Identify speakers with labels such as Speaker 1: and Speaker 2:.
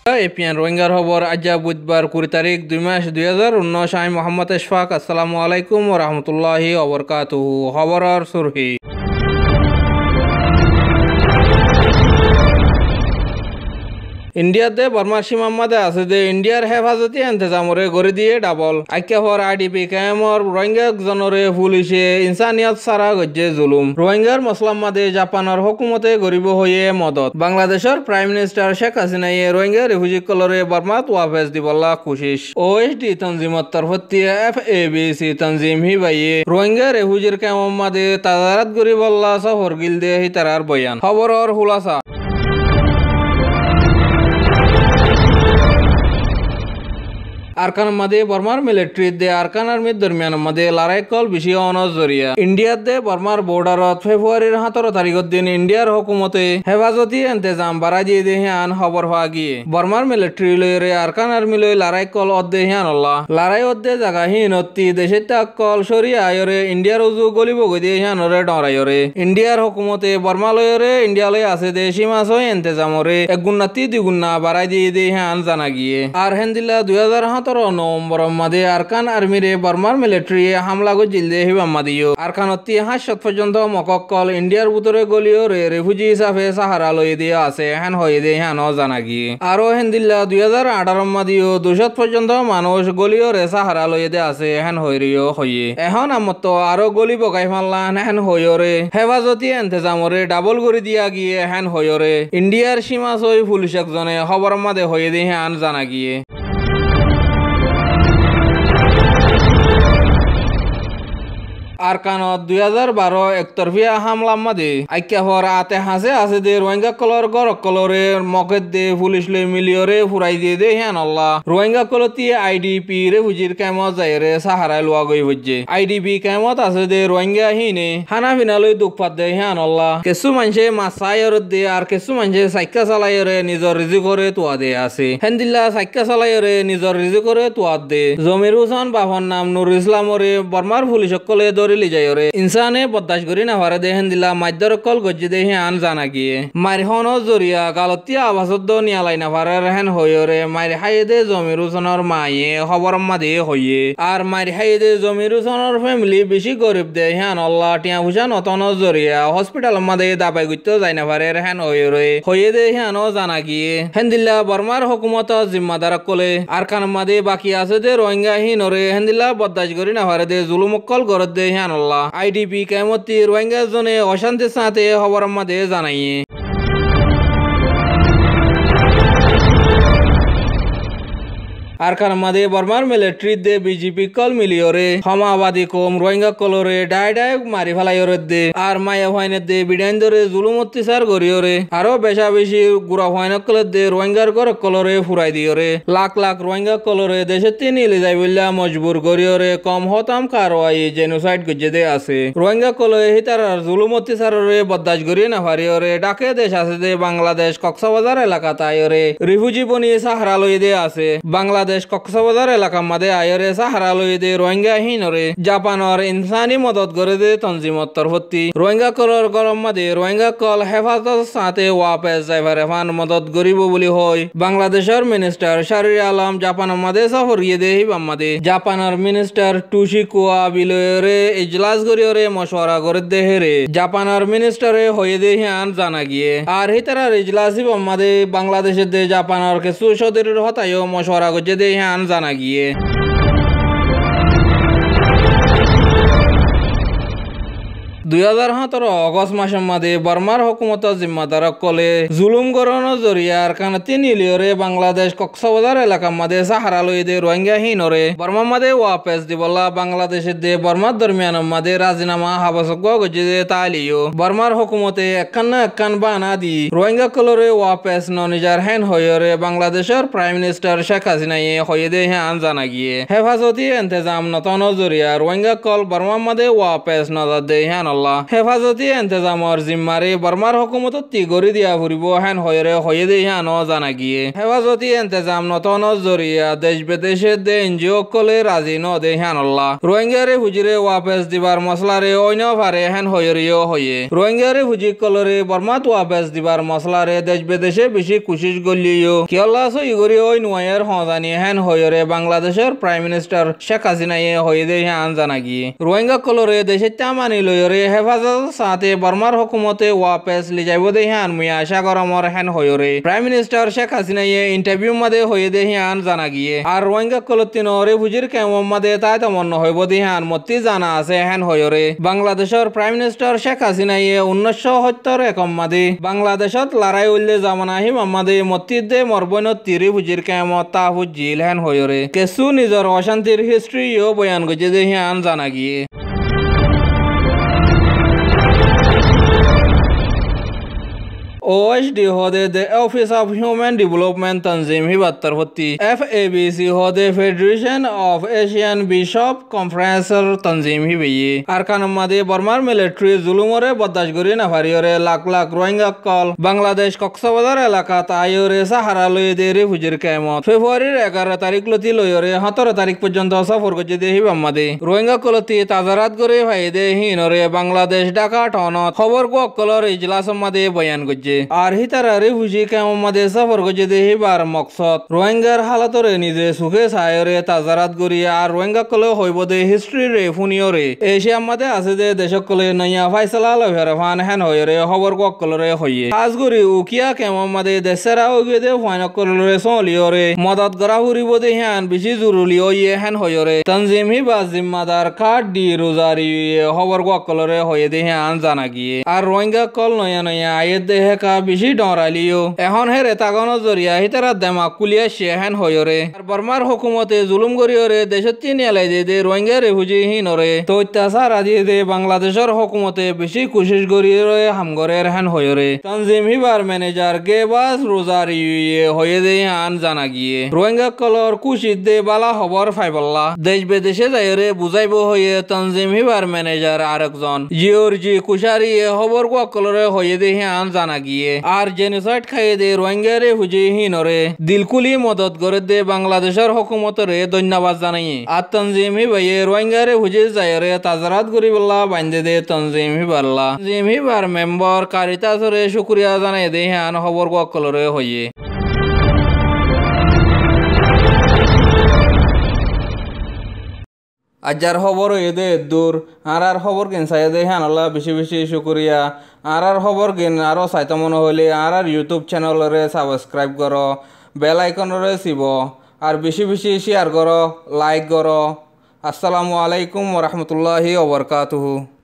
Speaker 1: APN রোহিঙ্গার খবর আজ বুধবার 20 তারিখ 2 মাস 2019 আমি মোহাম্মদ ইশফাক। আসসালামু আলাইকুম ওয়া রাহমাতুল্লাহি ওয়া বারাকাতুহু। খবরের সুরহি ইন্ডিয়াতে বর্মার সীমার মাঝে আছে যে ইন্ডিয়ার হেফাজতি ইন্তজামরে গড়ে দিয়ে ডাবল আইক্যা হওয়ার আইডিপি কায়ামর রোহিঙ্গা জনরে পুলিশে ইনসানিয়ত সারা গজ্জে জুলুম রোহিঙ্গার মসলাম মাদে জাপানের হুকুমতে গরিব হয়ে মদত বাংলাদেশের প্রাইম মিনিস্টার শেখ হাসিনাই রোহিঙ্গা রিফিউজি কলরে বর্মাত ওয়াফেজ দিবল্লা কোশিশ ওএসডি তনজিমত তরফতি এফএবিসি তনজিম হি বাইয়ে রোহিঙ্গা রিফিউজির কায়ামর মাদে তাজারাত গরিবল্লা সফর গিলদে হি তারার বয়ান খবরের হুলাসা আরকান মাদে বর্মার মিলিটারি দে আরকান আর্মির দরমিয়ান মাদে লড়াই কল বিষয় অনজরিয়া ইন্ডিয়ার দে বর্মার বর্ডারত ফেব্রুয়ারির 17 তারিখের দিন ইন্ডিয়ার হুকুমতে হেফাজতি ইন্তজাম বাড়াই দিয়ে দেহে আন খবর হওয়া গিয়ে বর্মার মিলিটারি লয়রে আরকান আর্মি লই লড়াই কল অদ্দে হিয়ান আল্লাহ লড়াই অদ্দে জায়গা হিনতি দেশে কল সরিয়া আয়রে ইন্ডিয়ার উজু গলিব গদি হিয়ানরে ডরাইরে ইন্ডিয়ার হুকুমতে বর্মা লয়রে ইন্ডিয়া লই আছে দে সীমা সই ইন্তজামরে একগুণাতি দ্বিগুণা বাড়াই দিয়ে দেহে আন জানা গিয়ে আর হেন্দিলা 2017 নভেম্বর মাদে আরকান আর্মিরে বর্মার মিলিটারি হামলা গজিলদে হিবাম্মাদিও আরকানতি 500 পর্যন্ত মকক্কল ইন্ডিয়ার ভিতরে গলিও রেফিউজি হিসাবে সাহারা লই দিয়ে আছে হেন হয়ে দে হেন জানা গিয়ে আরো হেন্দিল্লা 2018 মাদিও 200 পর্যন্ত মানুষ গলিও রে সাহারা লই দিয়ে আছে হেন হইরিও হইয়ে এখন আমত আরো গলি বগাই মারলান হেন হইরে হেফাজতি ইন্তজামরে ডাবল করে দিয়া গিয়ে হেন হইরে ইন্ডিয়ার সীমা সই পুলিশ একজনে খবর মাদে হয়ে দে হেন জানা গিয়ে আরকানত 2012 একতরফিয়া হামলা মাদে আইক্যা হওয়ার আতে হাসে আছে দে রোহিঙ্গা কলর গরক কলরে মকেত দে পুলিশ লই মিলিয়রে ফুরাই দিয়ে দে হ্যান আল্লাহ রোহিঙ্গা কলতি আইডিপি রে হুজির কামত যায়রে সাহারায় লোয়া গই হজ্জে আইডিপি কামত আছে দে রোহিঙ্গা হিনে হানা ফিনা লই দুঃখ পাত দে হ্যান আল্লাহ কিছু মানুষে মাসায়র দে আর কিছু মানুষে সাইক্কা চালায়রে নিজর রিজি করে তোয়া দে আছে হেন্দিল্লা সাইক্কা চালায়রে নিজর রিজি করে তোয়া দে জমির হোসেন বাবার নাম নুর ইসলামরে বর্মার পুলিশ সকলে লি যায়রে ইনসানে বদাস করি না হারে দেহেন দিলা মাধ্যর কল গজ্জি দেহে আন জানা গিয়ে মারহন জরিয়া গালতিয়া আবাসদ্দ নিয়ালাই না হারে হেন হইরে মার হাইদে জমির হোসেনের মায়ে খবর মাদে হইয়ে আর মার হাইদে জমির হোসেনের ফ্যামিলি বেশি গরিব দে হেন আল্লাহ টিয়া ভুষা নতন জরিয়া হসপিটাল মাদে দাবাই গুতো যাই না হারে হেন হইরে হইয়ে দে হেন জানা গিয়ে হেন দিলা বর্মার হুকুমত জিম্মাদার কলে আর কান মাদে বাকি আছে দে রোহিঙ্গা হিনরে হেন দিলা বদাস করি না হারে দে জুলুমকল গরত দে আইডিপি কামতি রোহিঙ্গা জনে অশান্তির সাথে খবর মাদে জানাইয়ে আরকান মাদে বর্মার মিলিটারি দে বিজেপি কল মিলিয়রে সমাবাদী কম রোহিঙ্গা কলরে ডাই মারি ফেলাইরে দে আর মায়া হয়নে দে বিডাইন ধরে জুলুম অত্যাচার করিয়রে আরো বেশা বেশি গুড়া হয়নে কলে দে রোহিঙ্গার ঘর কলরে ফুরাই দিয়রে লাখ লাখ রোহিঙ্গা কলরে দেশে তিনি যাই বললা মজবুর করিয়রে কম হতাম কারওয়াই জেনোসাইড গজে দে আছে রোহিঙ্গা কলরে হিতার জুলুম অত্যাচাররে বদাস করিয়ে না পারিয়রে ডাকে দেশ আছে দে বাংলাদেশ কক্সবাজার এলাকা তাইরে রিফিউজি বনি সাহারা লই দে আছে বাংলাদেশ কক্সবাজার এলাকা মাদে আয়রে সাহারা লই দে রোহিঙ্গা হিনরে জাপানের ইনসানি মদত করে দে তনজিমত তরফতি রোহিঙ্গা কলর গরম মাদে রোহিঙ্গা কল হেফাজত সাথে ওয়াপেস যাইবার এফান মদত গরিব বলি হয় বাংলাদেশের মিনিস্টার শাহরিয়ার আলম জাপানের মাদে সফর গিয়ে দে হিবাম মাদে জাপানের মিনিস্টার টুশিকোয়া বিলয়রে ইজলাস গরিয়রে মশওয়ারা করে দে হেরে জাপানের মিনিস্টারে হয়ে দে হিয়ান জানা গিয়ে আর হিতারার ইজলাস হিবাম মাদে বাংলাদেশের দে জাপানের কিছু সদরের হতায়ও মশওয়ারা গজে দে হ্যান জানা গিয়ে 2017 অগস্ট মাসের মাঝে বর্মার হুকুমত জিম্মাদার কলে জুলুম গরণ জরিয়া আরকানতি নিলিয়রে বাংলাদেশ কক্সবাজার এলাকা মাঝে সাহারা লই দে রোহিঙ্গা হিনরে বর্মা মাঝে ওয়াপেস দিবলা বাংলাদেশের দে বর্মার দরমিয়ান মাঝে রাজিনামা হাবাসক গজে দে তালিও বর্মার হুকুমতে একান বানা দি রোহিঙ্গা কলরে ওয়াপেস ননিজার হেন হইরে বাংলাদেশের প্রাইম মিনিস্টার শেখ হাসিনাই হয়ে দে হ্যান জানা গিয়ে হেফাজতি ইন্তজাম নতন জরিয়া রোহিঙ্গা কল বর্মা মাঝে ওয়াপেস নজর দে হ্যান আল্লাহ হেফাজতি এন্তেজামর জিম্মারে বর্মার হুকুমতত তি গরি দিয়া ফুরিব হেন হয়রে হয়ে দে হান জানা গিয়ে হেফাজতি এন্তেজাম নতন জরিয়া দেশ বিদেশে দে এনজিও কলে রাজি ন দে হান আল্লাহ রোহিঙ্গারে হুজিরে ওয়াপেস দিবার মশলারে অন্য ফারে হেন হয়রিও হয়ে রোহিঙ্গারে হুজি কলরে বর্মাত ওয়াপেস দিবার মশলারে দেশ বিদেশে বেশি কুশিশ গলিও কিয়ল্লা সই গরি ওই নুয়ায়ের হজানি হেন হয়রে বাংলাদেশের প্রাইম মিনিস্টার শেখ হাসিনায়ে হয়ে দে হান জানা গিয়ে রোহিঙ্গা কলরে দেশে চামানি লয়রে হেফাজত সাথে বর্মার হুকুমতে ওয়াপেস লিজাইব দে হান মুয়া আশা গরমর হেন হয়রে প্রাইম মিনিস্টার শেখ হাসিনায়ে ইন্টারভিউ মাদে হয়ে দে হান জানা গিয়ে আর রোহিঙ্গা কলতিনরে হুজির কেমন মাদে তাই তেমন হইব দে হান মতি জানা আছে হেন হয়রে বাংলাদেশের প্রাইম মিনিস্টার শেখ হাসিনায়ে 1970 একম মাদে বাংলাদেশত লড়াই উল্লে জামানাহি মামাদে মতিদে মরবইন তিরি হুজির কেমত তা হুজিল হেন হয়রে কেসু নিজর অশান্তির হিস্ট্রি ও বয়ান গজে দে হান জানা গিয়ে OHD होदे the office of human development तंजीम ही बत्तर होती FABC होदे federation of Asian bishop conference तंजीम ही बइये अरकान मादे बर्मार मिलिट्री जुलुमरे बदाशगरी नफारियोरे लाख लाख रोहिंगा कल बांग्लादेश कक्सबाजार एलाका तायोरे साहारा लय देरे हुजिर केमत फेब्रुआरी 11 तारिख लती लयरे 17 तारिख पर्यंत सफर गजे दे ही बामादे रोहिंगा कलती ताजारात गरे फायदे हिनरे बांग्लादेश ढाका टनत खबर को कलर इजलास मादे बयान गजे আর হিতারারে হুজি কেমন মাদে সফর গজে দেহি বার মকসদ রোহিঙ্গার হালাতরে নিজে সুখে সায়রে তাজারাত গরিয়া আর রোহিঙ্গা কলে হইব দে হিস্ট্রি রে ফুনিয়রে এশিয়া মাদে আছে দে দেশক কলে নয়া ফাইসালা লভের ফান হেন হয়রে খবর ককলরে হইয়ে আজগরি উকিয়া কেমন মাদে দেশেরা ওগে দে ফাইন কলরে সলিয়রে মদত গরা হুরিব দে হেন বেশি জরুরি ওয়ে হেন হয়রে তনজিম হি বা জিম্মাদার কার্ড ডি রোজারি খবর ককলরে হয়ে দে হেন জানা গিয়ে আর রোহিঙ্গা কল নয়া নয়া আয়ে দে বেশি ডরালিও এখন হেরে তাগনো জরিয়া হিতারা দেমা কুলিয়া শেহেন হয়রে আর বর্মার হুকুমতে জুলুম করিয়রে দেশত চিনি এলাই দে রোহিঙ্গা রেফুজি হিনরে তো অত্যাচার আদি দে বাংলাদেশের হুকুমতে বেশি কোশিশ করিয়রে হামগরের হেন হয়রে তনজিম হিবার ম্যানেজার গেবাস রোজারি হয়ে দে হান জানা গিয়ে রোহিঙ্গা কলর কুশিদ দে বালা খবর ফাইবল্লা দেশ বিদেশে যাইরে বুঝাইব হয়ে তনজিম হিবার ম্যানেজার আরেকজন জিওরজি কুশারি খবর কলরে হয়ে দে হান জানা গিয়ে আর জেনোসাইড খাইয়ে দে রোহিঙ্গারে হুজি হিনরে দিলকুলি মদত করে দে বাংলাদেশের হুকুমতরে ধন্যবাদ জানাই আর তনজিম হি ভাইয়ে রোহিঙ্গারে হুজি যায়রে তাজারাত গরিবল্লাহ বান্ধে দে তনজিম হি বাল্লা তনজিম হি বার মেম্বার কারিতাসরে শুকরিয়া জানাই দে হান খবর কলরে হইয়ে আজার খবর এদে দূর আর খবর কেন চাই দে হ্যাঁ আল্লাহ বেশি বেশি শুক্রিয়া আর খবর কেন আরও চাইতে মনে হলে আর ইউটিউব চ্যানেলরে সাবস্ক্রাইব করো বেল আইকনরে চিব আর বেশি বেশি শেয়ার করো লাইক করো আসসালামু আলাইকুম ওয়া রাহমাতুল্লাহি ওয়া বারাকাতুহু।